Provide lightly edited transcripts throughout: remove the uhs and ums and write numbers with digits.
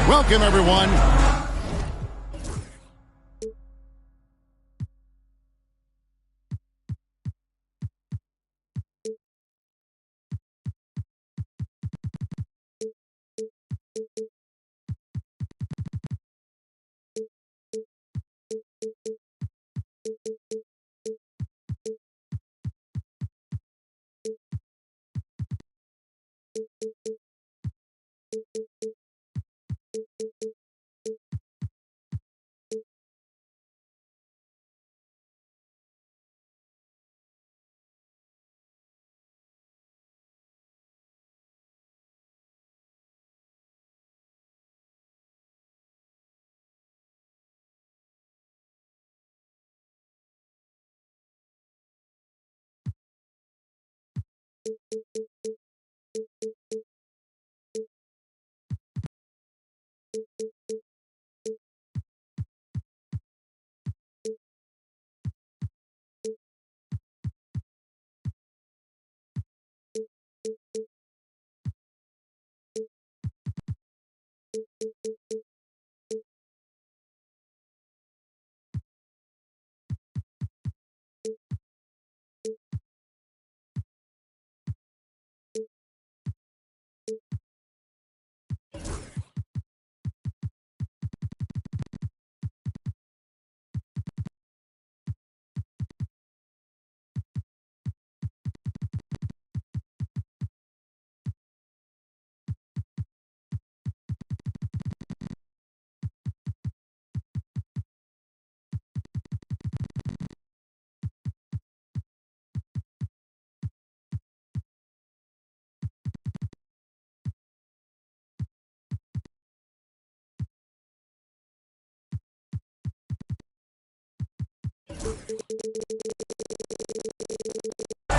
Welcome, everyone.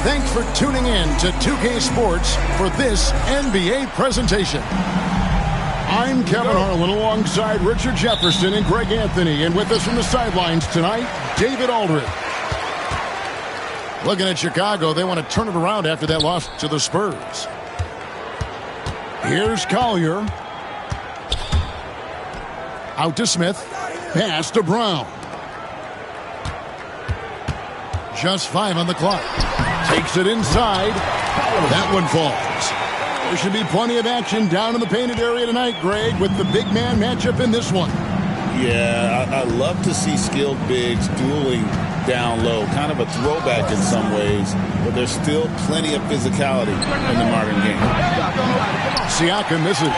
Thanks for tuning in to 2K Sports for this NBA presentation. I'm Kevin Harlan alongside Richard Jefferson and Greg Anthony. And with us from the sidelines tonight, David Aldridge. Looking at Chicago, they want to turn it around after that loss to the Spurs. Here's Collier. Out to Smith. Pass to Brown. Just 5 on the clock. Takes it inside. That one falls. There should be plenty of action down in the painted area tonight, Greg, with the big man matchup in this one. Yeah, I love to see skilled bigs dueling down low. Kind of a throwback in some ways, but there's still plenty of physicality in the modern game. Siakam misses.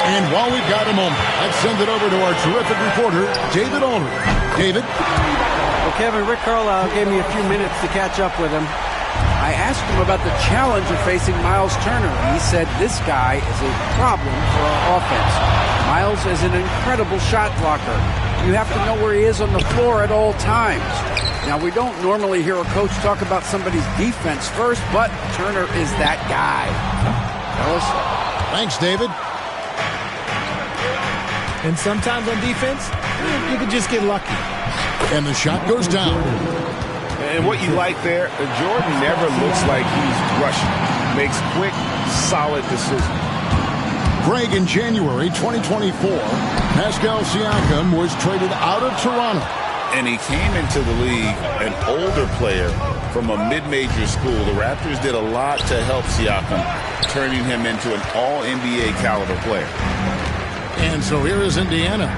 And while we've got a moment, let's send it over to our terrific reporter, David Aldridge. David? Well, Kevin, Rick Carlisle gave me a few minutes to catch up with him. I asked him about the challenge of facing Miles Turner. He said this guy is a problem for our offense. Miles is an incredible shot blocker. You have to know where he is on the floor at all times. Now, we don't normally hear a coach talk about somebody's defense first, but Turner is that guy. Fellas? Thanks, David. And sometimes on defense, you can just get lucky. And the shot goes down. And what you like there, Jordan never looks like he's rushing. Makes quick, solid decisions. Greg, in January 2024, Pascal Siakam was traded out of Toronto. And he came into the league an older player from a mid-major school. The Raptors did a lot to help Siakam, turning him into an all-NBA caliber player. And so here is Indiana,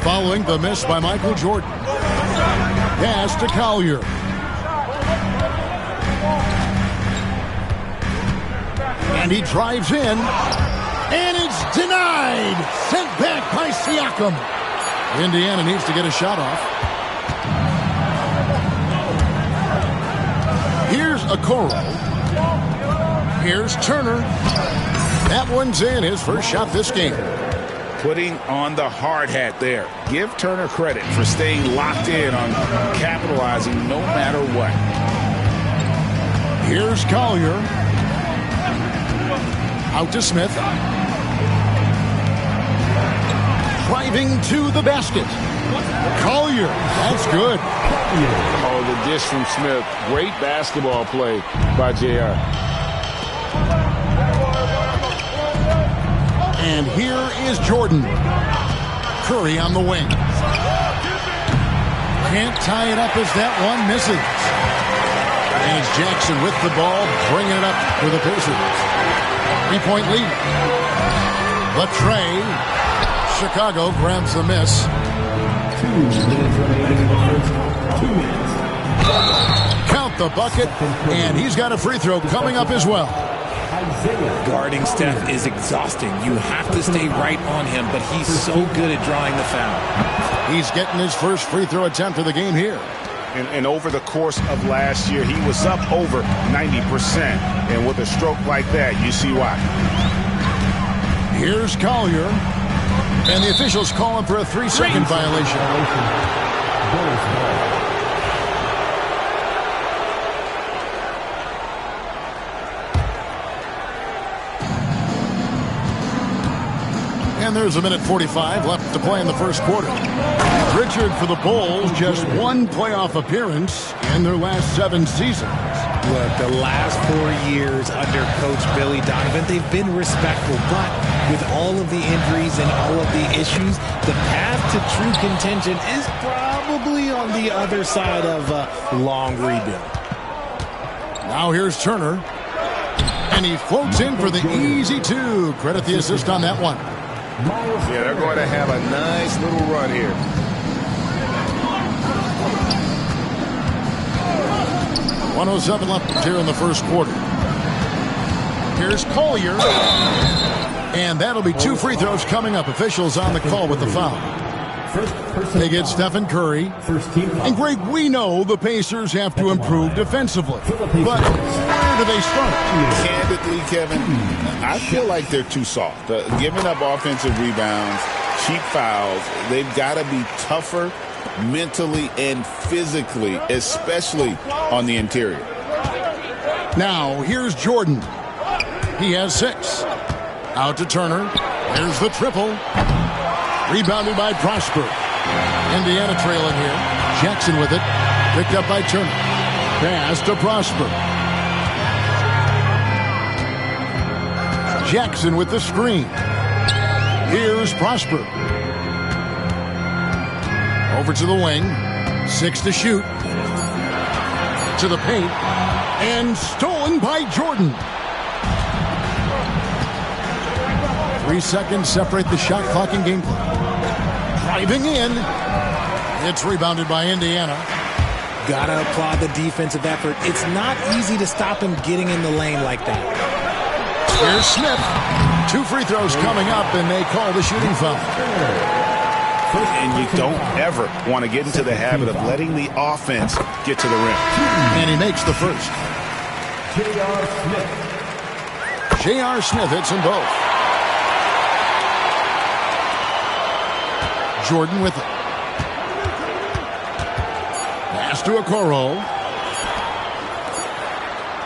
following the miss by Michael Jordan. Pass to Collier. And he drives in. And it's denied. Sent back by Siakam. Indiana needs to get a shot off. Here's Okoro. Here's Turner. That one's in. His first shot this game. Putting on the hard hat there. Give Turner credit for staying locked in on capitalizing no matter what. Here's Collier. Out to Smith. Driving to the basket. Collier. That's good. Oh, the dish from Smith. Great basketball play by JR. And here is Jordan. Curry on the wing. Can't tie it up as that one misses. And it's Jackson with the ball, bringing it up for the Pacers. 3-point lead. Latrey. Chicago grabs the miss. 2 minutes remaining in the first 2 minutes. Count the bucket, and he's got a free throw coming up as well. Guarding Steph is exhausting. You have to stay right on him, but he's so good at drawing the foul. He's getting his first free throw attempt of the game here. And over the course of last year, he was up over 90%. And with a stroke like that, you see why. Here's Collier. And the officials call him for a 3-second violation. And there's 1:45 left to play in the first quarter. Richard, for the Bulls, just one playoff appearance in their last 7 seasons. Look, the last 4 years under Coach Billy Donovan, they've been respectful, but with all of the injuries and all of the issues, the path to true contention is probably on the other side of a long rebuild. Now here's Turner. And he floats in for the easy 2. Credit the assist on that one. Yeah, they're going to have a nice little run here. .107 left here in the first quarter. Here's Collier. And that'll be 2 free throws coming up. Officials on the call with the foul. They get Stephen Curry. And Greg, we know the Pacers have to improve defensively. But where do they start? Candidly, Kevin, I feel like they're too soft. Giving up offensive rebounds, cheap fouls, they've got to be tougher mentally and physically, especially on the interior. Now, here's Jordan. He has 6. Out to Turner. There's the triple. Rebounded by Prosper. Indiana trailing here. Jackson with it. Picked up by Turner. Pass to Prosper. Jackson with the screen. Here's Prosper. Over to the wing. 6 to shoot. To the paint. And stolen by Jordan. 3 seconds separate the shot clock and game clock. Driving in. It's rebounded by Indiana. Gotta applaud the defensive effort. It's not easy to stop him getting in the lane like that. Here's Smith. 2 free throws coming up, and they call the shooting foul. And you don't ever want to get into the habit of letting the offense get to the rim. And he makes the first. J.R. Smith hits them both. Jordan with it. Pass to Okoro.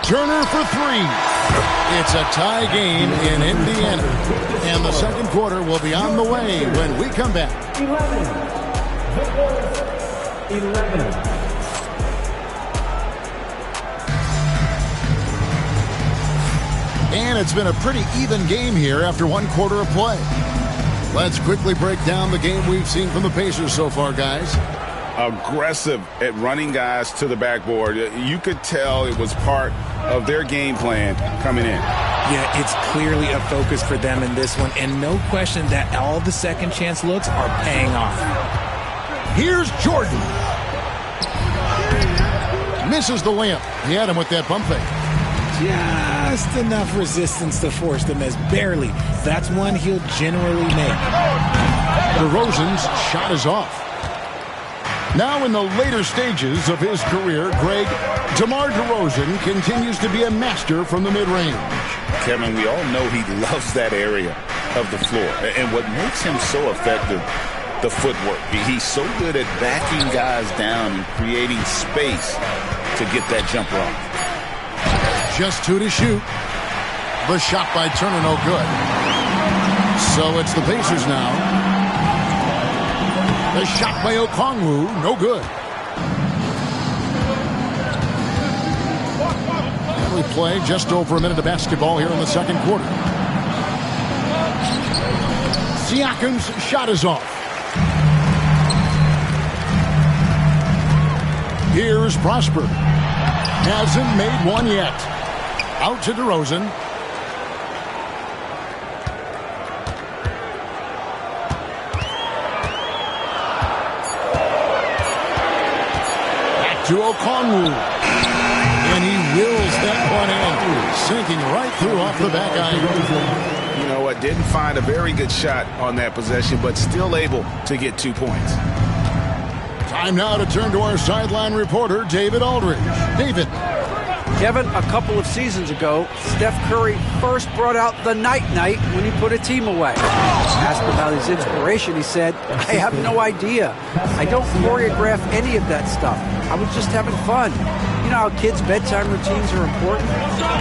Turner for 3. It's a tie game in Indiana. And the second quarter will be on the way when we come back. 11. And it's been a pretty even game here after 1 quarter of play. Let's quickly break down the game we've seen from the Pacers so far, guys. Aggressive at running guys to the backboard. You could tell it was part of their game plan coming in. Yeah, it's clearly a focus for them in this one, and no question that all the second chance looks are paying off. Here's Jordan. Misses the layup. He had him with that bump fake. Just enough resistance to force the miss. Barely. That's one he'll generally make. DeRozan's shot is off. Now in the later stages of his career, Greg, DeMar DeRozan continues to be a master from the mid-range. Kevin, we all know he loves that area of the floor. And what makes him so effective, the footwork. He's so good at backing guys down and creating space to get that jumper off. Just 2 to shoot. The shot by Turner, no good. So it's the Pacers now. The shot by Okongwu, no good. And we play just over a minute of basketball here in the second quarter. Siakam's shot is off. Here's Prosper. Hasn't made one yet. Out to DeRozan. Back to Okongwu. And he wills that one in. Sinking right through off the back iron. You know what? Didn't find a very good shot on that possession, but still able to get 2 points. Time now to turn to our sideline reporter, David Aldridge. David. Kevin, a couple of seasons ago, Steph Curry first brought out the night-night when he put a team away. Asked about his inspiration, he said, I have no idea. I don't choreograph any of that stuff. I was just having fun. You know how kids' bedtime routines are important?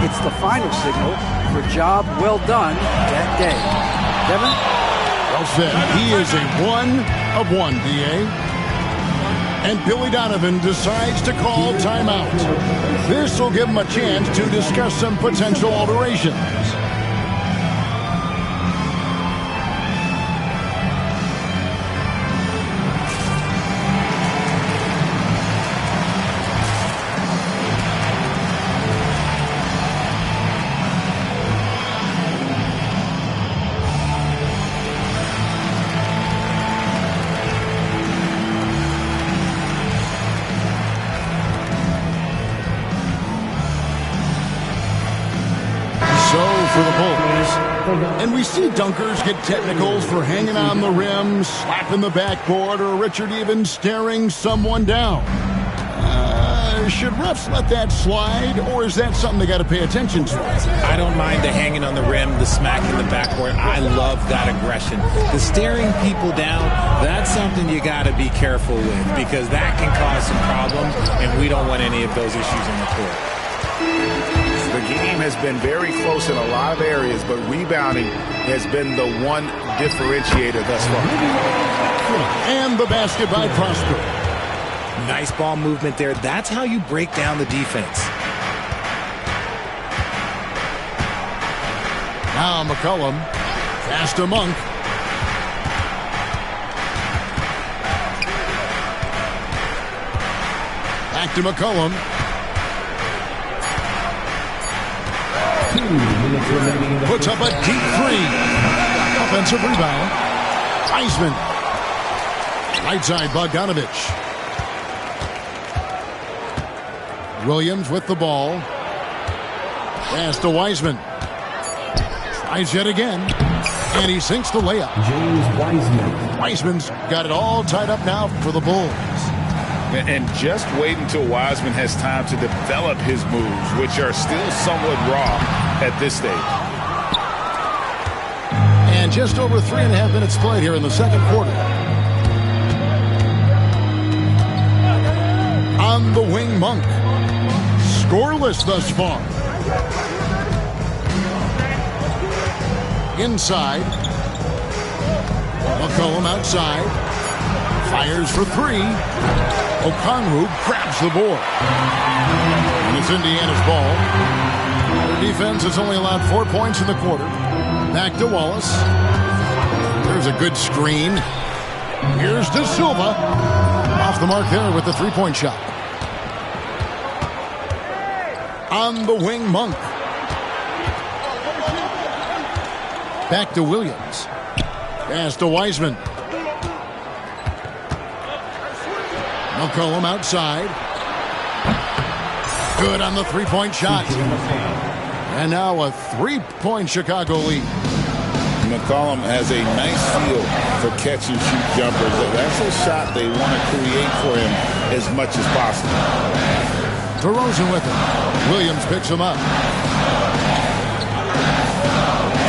It's the final signal for a job well done that day. Kevin? Well said. He is a 1 of 1, B.A. And Billy Donovan decides to call timeout. This will give him a chance to discuss some potential alterations. For the Bulls. And we see dunkers get technicals for hanging on the rim, slapping the backboard, or Richard even staring someone down. Should refs let that slide, or is that something they got to pay attention to? I don't mind the hanging on the rim, the smacking the backboard. I love that aggression. The staring people down, that's something you got to be careful with because that can cause some problems, and we don't want any of those issues on the court. The game has been very close in a lot of areas, but rebounding has been the one differentiator thus far. And the basket by Prosper. Nice ball movement there. That's how you break down the defense. Now McCollum. Pass to Monk. Back to McCollum. 2 minutes remaining in the Puts up a deep three. Offensive rebound. Wiseman. Right side, Bogdanovich. Williams with the ball. Pass to Wiseman. Tries yet again. And he sinks the layup. James Wiseman. Wiseman's got it all tied up now for the Bulls. And just wait until Wiseman has time to develop his moves, which are still somewhat raw at this stage. And just over 3.5 minutes played here in the second quarter. On the wing, Monk. Scoreless thus far. Inside. McCollum outside. Fires for three. Okongwu grabs the board. And it's Indiana's ball. Their defense has only allowed 4 points in the quarter. Back to Wallace. There's a good screen. Here's De Silva. Off the mark there with the three-point shot. On the wing, Monk. Back to Williams. Pass to Wiseman. McCollum outside. Good on the three-point shot. And now a three-point Chicago lead. McCollum has a nice feel for catch-and-shoot jumpers. That's a shot they want to create for him as much as possible. DeRozan with him. Williams picks him up.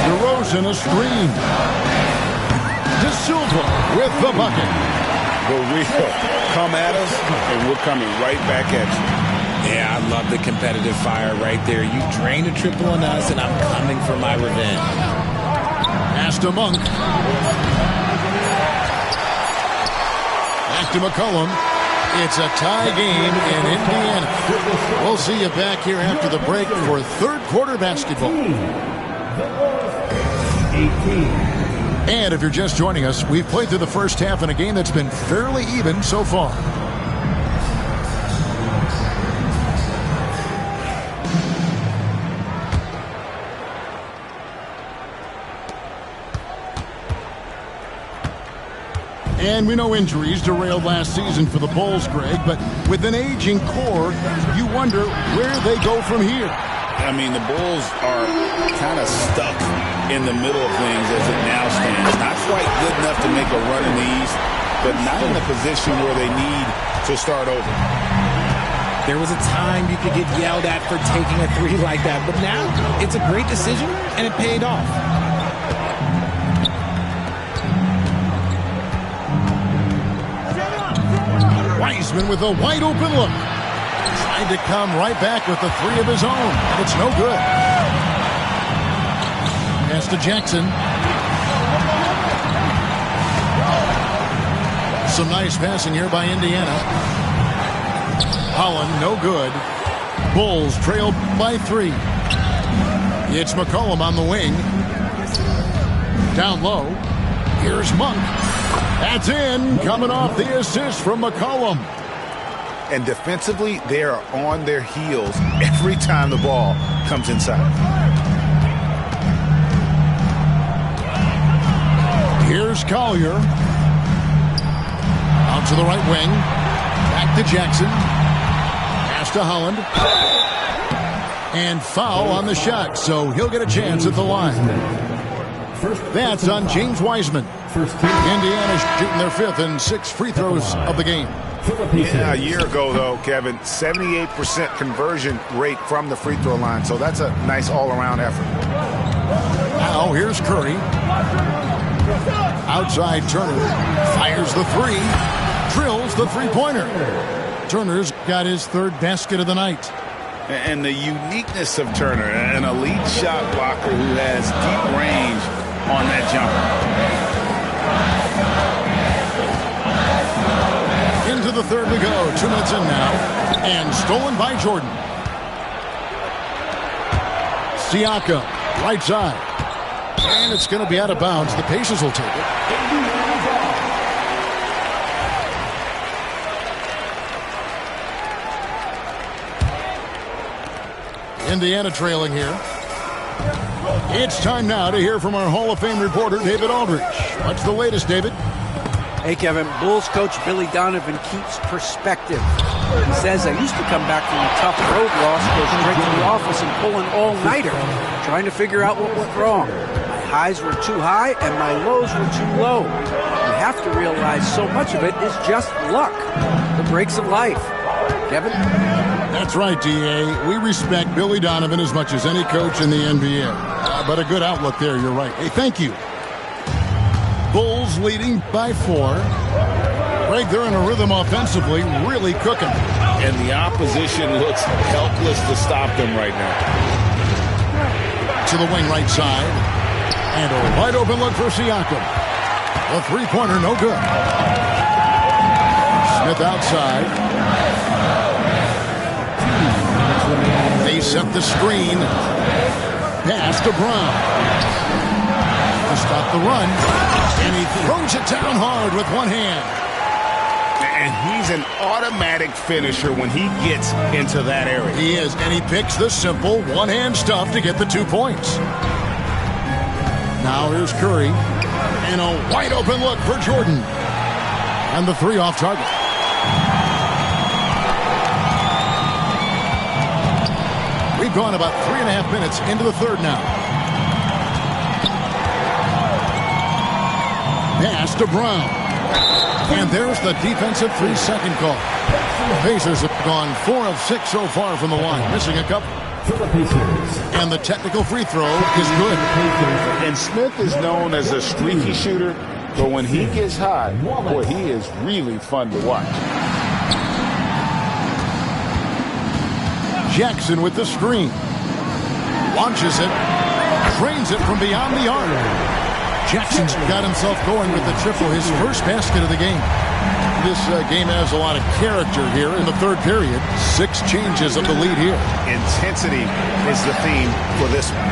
DeRozan a screen. De Silva with the bucket. But we'll come at us, and we're coming right back at you. Yeah, I love the competitive fire right there. You drain a triple on us, and I'm coming for my revenge. Pass to Monk. Back to McCollum. It's a tie game in Indiana. We'll see you back here after the break for third quarter basketball. 18. And if you're just joining us, we've played through the first half in a game that's been fairly even so far. And we know injuries derailed last season for the Bulls, Greg, but with an aging core, you wonder where they go from here. I mean, the Bulls are kind of stuck in the middle of things as it now stands. Not quite good enough to make a run in the East, but not in a position where they need to start over. There was a time you could get yelled at for taking a three like that, but now it's a great decision, and it paid off. Wiseman with a wide open look. Trying to come right back with the three of his own, and it's no good. Pass to Jackson. Some nice passing here by Indiana. Holland, no good. Bulls trailed by 3. It's McCollum on the wing. Down low. Here's Monk. That's in, coming off the assist from McCollum. And defensively, they are on their heels every time the ball comes inside. Here's Collier. Out to the right wing. Back to Jackson. Pass to Holland. And foul on the shot, so he'll get a chance at the line. That's on James Wiseman. Indiana's shooting their 5th and 6 free throws of the game. Yeah, a year ago, though, Kevin, 78% conversion rate from the free throw line, so that's a nice all-around effort. Now here's Curry. Outside Turner. Fires the 3. Drills the three-pointer. Turner's got his 3rd basket of the night. And the uniqueness of Turner, an elite shot blocker who has deep range on that jumper. Into the 3rd we go. 2 minutes in now. And stolen by Jordan. Siakam, right side. And it's going to be out of bounds. The Pacers will take it. Indiana trailing here. It's time now to hear from our Hall of Fame reporter, David Aldridge. What's the latest, David? Hey, Kevin, Bulls coach Billy Donovan keeps perspective. He says, I used to come back from a tough road loss, go straight to the office and pull an all-nighter, trying to figure out what went wrong. My highs were too high and my lows were too low. You have to realize so much of it is just luck, the breaks of life. Kevin? That's right, D.A. We respect Billy Donovan as much as any coach in the NBA. But a good outlook there, you're right. Hey, thank you. Bulls leading by 4. Greg, they're in a rhythm offensively, really cooking. And the opposition looks helpless to stop them right now. To the wing right side. And a wide open look for Siakam. The three-pointer, no good. Smith outside. They set the screen. Pass to Brown. To stop the run. And he throws it down hard with one hand. And he's an automatic finisher when he gets into that area. He is, and he picks the simple one-hand stuff to get the 2 points. Now here's Curry. And a wide open look for Jordan. And the 3 off target. We've gone about 3.5 minutes into the 3rd now. Pass to Brown. And there's the defensive 3-second call. The Pacers have gone 4 of 6 so far from the line, missing a couple. And the technical free throw is good. And Smith is known as a streaky shooter, but when he gets hot, boy, he is really fun to watch. Jackson with the screen. Launches it. Trains it from beyond the arc. Jackson's got himself going with the triple, his first basket of the game. This game has a lot of character here in the 3rd period. 6 changes of the lead here. Intensity is the theme for this one.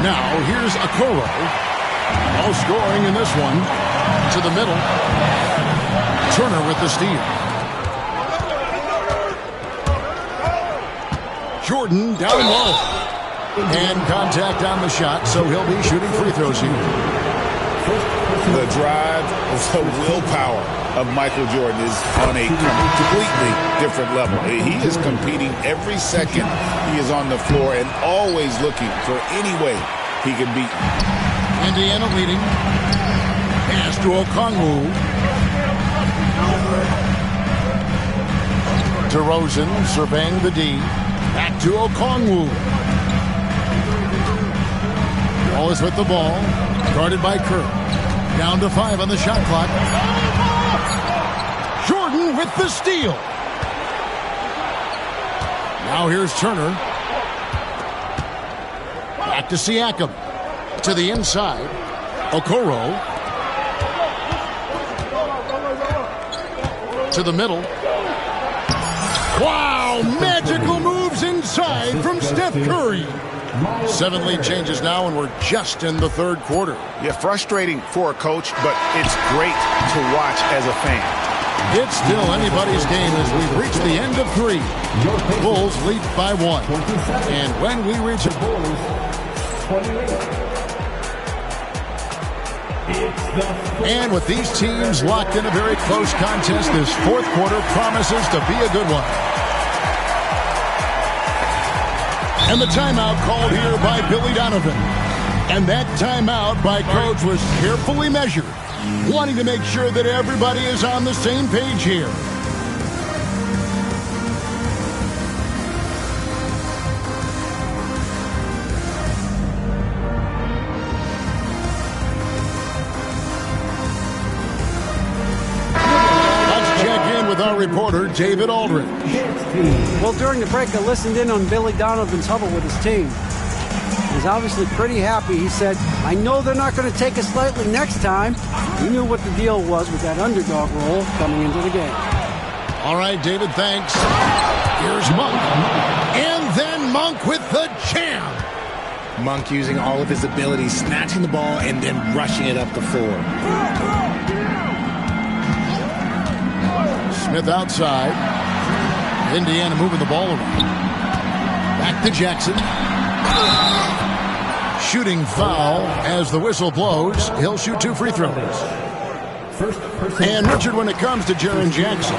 Now here's Okoro. No scoring in this one. To the middle. Turner with the steal. Jordan down low. And contact on the shot, so he'll be shooting free throws here. The drive, the willpower of Michael Jordan is on a completely different level. He is competing every second he is on the floor and always looking for any way he can beat. Indiana leading. Pass to Okongwu. DeRozan surveying the D. Back to Okongwu. Wallace with the ball. Guarded by Kerr. Down to 5 on the shot clock. Jordan with the steal. Now here's Turner. Back to Siakam. To the inside. Okoro. To the middle. Wow! Magical moves inside from Steph Curry. 7 lead changes now, and we're just in the third quarter. Yeah, frustrating for a coach, but it's great to watch as a fan. It's still anybody's game as we reach the end of 3. Bulls lead by 1. And when we reach a and with these teams locked in a very close contest, this fourth quarter promises to be a good one. And the timeout called here by Billy Donovan. And that timeout by Coach was carefully measured, wanting to make sure that everybody is on the same page here. Our reporter, David Aldridge. Well, during the break, I listened in on Billy Donovan's huddle with his team. He's obviously pretty happy. He said, I know they're not going to take us lightly next time. He knew what the deal was with that underdog role coming into the game. All right, David, thanks. Here's Monk. And then Monk with the jam. Monk using all of his abilities, snatching the ball and then rushing it up the floor. Smith outside. Indiana moving the ball around. Back to Jackson. Shooting foul as the whistle blows. He'll shoot 2 free throws. And Richard, when it comes to Jaren Jackson,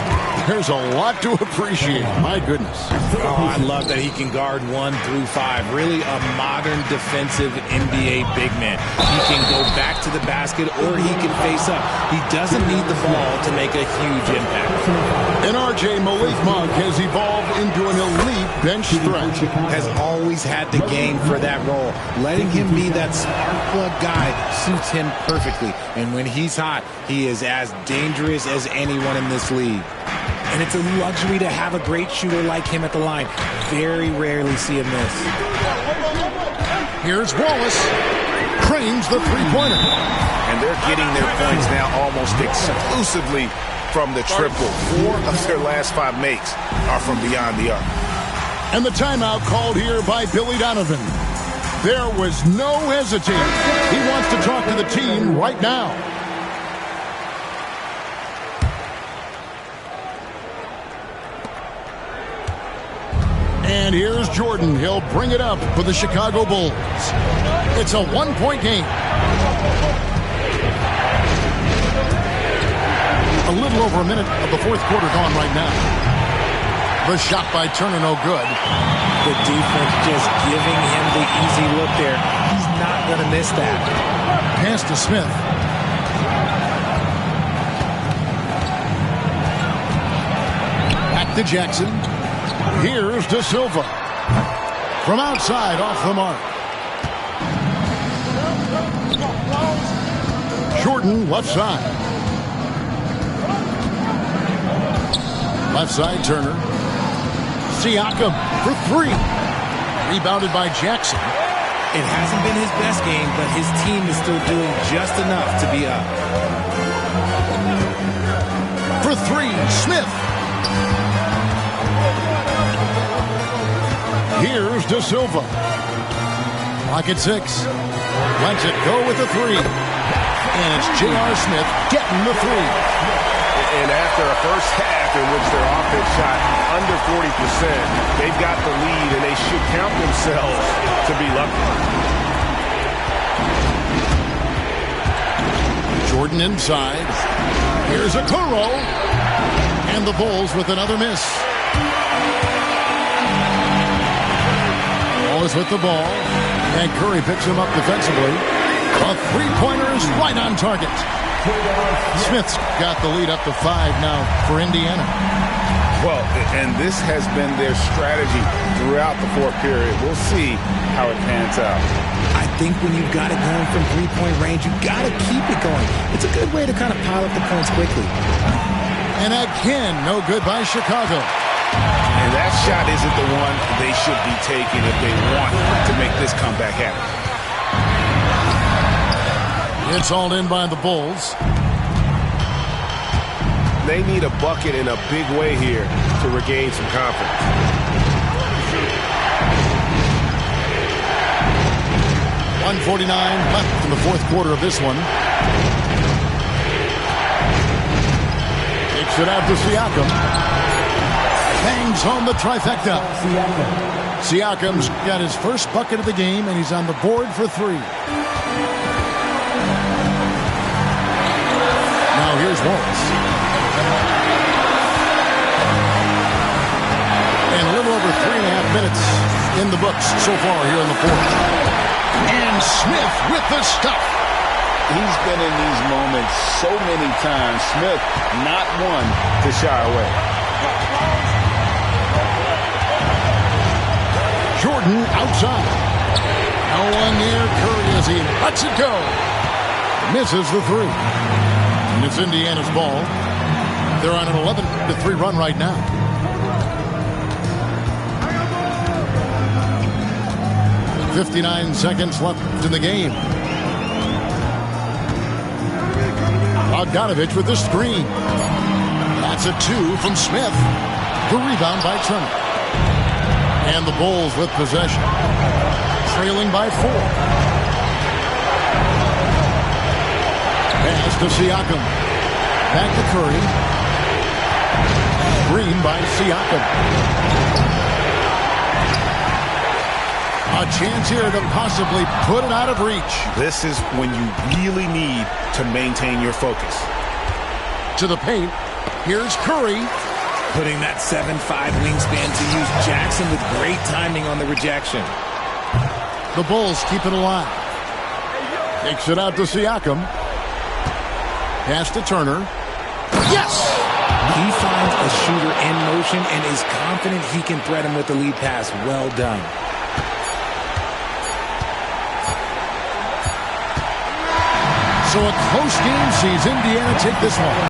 there's a lot to appreciate. My goodness. Oh, I love that he can guard 1 through 5. Really a modern defensive NBA big man. He can go back to the basket or he can face up. He doesn't need the ball to make a huge impact. And RJ Malik Monk has evolved into an elite bench threat. Has always had the game for that role. Letting him be that spark plug guy suits him perfectly. And when he's hot, he is as dangerous as anyone in this league. And it's a luxury to have a great shooter like him at the line. Very rarely see him miss. Here's Wallace. Cranes the three-pointer. And they're getting their points now almost exclusively from the triple. 4 of their last 5 makes are from beyond the arc. And the timeout called here by Billy Donovan. There was no hesitating. He wants to talk to the team right now. And here's Jordan. He'll bring it up for the Chicago Bulls. It's a 1-point game. A little over a minute of the fourth quarter gone right now. The shot by Turner, no good. The defense just giving him the easy look there. He's not going to miss that. Pass to Smith. Back to Jackson. Here's De Silva. From outside, off the mark. Jordan, left side. Left side, Turner. Siakam for 3. Rebounded by Jackson. It hasn't been his best game, but his team is still doing just enough to be up. For 3, Smith. Here's De Silva. Clock at 6. Lets it go with the 3. And it's J.R. Smith getting the 3. And after a first half in which their offense shot under 40%, they've got the lead, and they should count themselves to be lucky. Jordan inside. Here's a Kuro. And the Bulls with another miss. Wallace with the ball. And Curry picks him up defensively. A three-pointer is right on target. Smith's got the lead up to 5 now for Indiana. Well, and this has been their strategy throughout the fourth period. We'll see how it pans out. I think when you've got it going from three-point range, you've got to keep it going. It's a good way to kind of pile up the points quickly. And again, no good by Chicago. And that shot isn't the one they should be taking if they want to make this comeback happen. It's hauled in by the Bulls. They need a bucket in a big way here to regain some confidence. .149 left in the fourth quarter of this one. Takes it out to Siakam. Bangs home the trifecta. Siakam's got his first bucket of the game, and he's on the board for 3. Now here's Wallace. And a little over 3.5 minutes in the books so far here in the fourth. And Smith with the stuff. He's been in these moments so many times. Smith, not one to shy away. Jordan outside. No one near Curry as he lets it go. Misses the 3. And it's Indiana's ball. They're on an 11-3 run right now. With 59 seconds left in the game. Bogdanovich with the screen. That's a 2 from Smith. The rebound by Turner. And the Bulls with possession. Trailing by 4. Pass to Siakam. Back to Curry. Green by Siakam. A chance here to possibly put it out of reach. This is when you really need to maintain your focus. To the paint. Here's Curry. Putting that 7'5" wingspan to use. Jackson with great timing on the rejection. The Bulls keep it alive. Takes it out to Siakam. Pass to Turner. Yes! He finds a shooter in motion and is confident he can thread him with the lead pass. Well done. So a close game sees Indiana take this one.